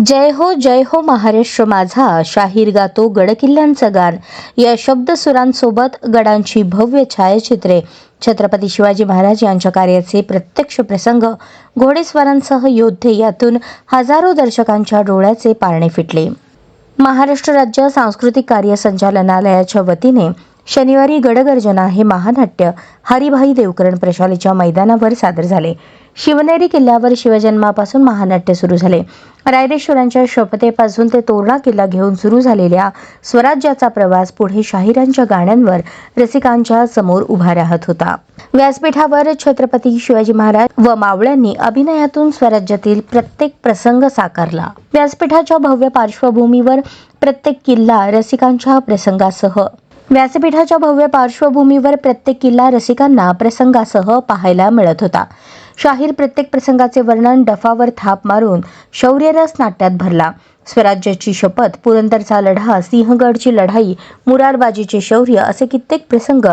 जय हो महाराष्ट्र माझा, शाहीर गातो गडकिल्ल्यांचं गान या शब्दसुरांसोबत गडांची भव्य छायाचित्रे, छत्रपती शिवाजी महाराज यांच्या कार्याचे प्रत्यक्ष प्रसंग, घोडेस्वारांसह योद्धे यातून हजारो दर्शकांच्या डोळ्याचे पारणे फिटले. महाराष्ट्र राज्य सांस्कृतिक कार्य संचालनालयाच्या वतीने शनिवारी गडगर्जना हे महानाट्य हरिभाई देवकरण प्रशालेच्या मैदानावर सादर झाले. शिवनेरी किल्ल्यावर शिवजन्मापासून महानाट्य सुरू झाले. रायरेश्वरांच्या शपथेपासून ते तोरणा किल्ला घेऊन सुरू झालेल्या स्वराज्याचा प्रवास पुढे शाहिरांच्या गाण्यांवर रसिकांच्या समोर उभा राहत होता. व्यासपीठावर छत्रपती शिवाजी महाराज व मावळ्यांनी अभिनयातून स्वराज्यातील प्रत्येक प्रसंग साकारला. व्यासपीठाच्या भव्य पार्श्वभूमीवर प्रत्येक किल्ला रसिकांच्या रसिकांना प्रसंगासह पाहायला मिळत होता. शाहीर प्रत्येक प्रसंगाचे वर्णन डफावर थाप मारून शौर्यरस नाट्यात भरला. स्वराज्याची शपथ, पुरंदरचा लढा, सिंहगडची लढाई, मुरारबाजीचे शौर्य असे कित्येक प्रसंग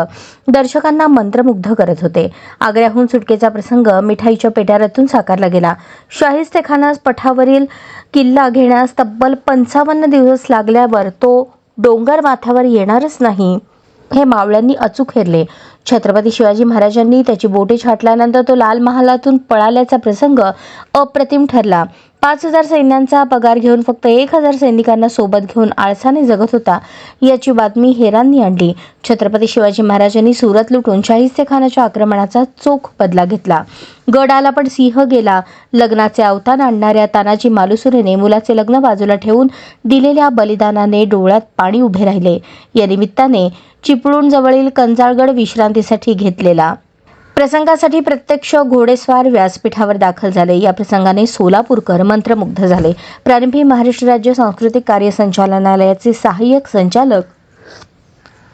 दर्शकांना मंत्रमुग्ध करत होते. आग्र्याहून सुटकेचा प्रसंग मिठाईच्या पेटाऱ्यातून साकारला गेला. शाहिस्तेखानास पठावरील किल्ला घेण्यास तब्बल 55 दिवस लागल्यावर तो डोंगर माथ्यावर येणारच नाही हे मावळ्यांनी अचूक हेरले. छत्रपती शिवाजी महाराजांनी त्याची बोटे छाटल्यानंतर तो लाल महालातून पळाल्याचा प्रसंग अप्रतिम ठरला. 5000 सैन्यांचा पगार घेऊन फक्त 1000 सैनिकांना सोबत घेऊन आळसाने जगत होता याची बातमी हेरांनी आणली. छत्रपती शिवाजी महाराजांनी सुरत लुटून शाहिस्तेखानाच्या आक्रमणाचा चोख बदला घेतला. गड आला पण सिंह गेला. लग्नाचे अवतान आणणाऱ्या तानाजी मालुसरेने मुलाचे लग्न बाजूला ठेवून दिलेल्या बलिदानाने डोळ्यात पाणी उभे राहिले. या निमित्ताने चिपळूण जवळील कंजाळगड विश्रांतीसाठी घेतलेला प्रसंगासाठी प्रत्यक्ष घोडेस्वार व्यासपीठावर दाखल झाले. या प्रसंगाने सोलापूरकर मंत्रमुग्ध झाले. प्रारंभी महाराष्ट्र राज्य सांस्कृतिक कार्य संचालनालयाचे सहाय्यक संचालक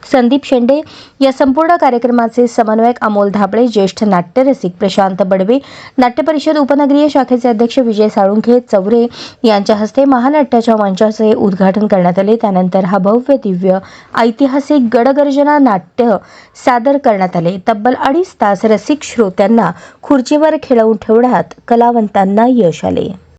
संदीप शेंडे, या संपूर्ण कार्यक्रमाचे समन्वयक अमोल धाबळे, ज्येष्ठ नाट्यरसिक प्रशांत बडवे, नाट्य परिषद उपनगरीय शाखेचे अध्यक्ष विजय साळुंखे चौरे यांच्या हस्ते महानाट्याच्या मंचाचे उद्घाटन करण्यात आले. त्यानंतर हा भव्य दिव्य ऐतिहासिक गडगर्जना नाट्य सादर करण्यात आले. तब्बल 2.5 तास रसिक श्रोत्यांना खुर्चीवर खेळवून ठेवण्यात कलावंतांना यश आले.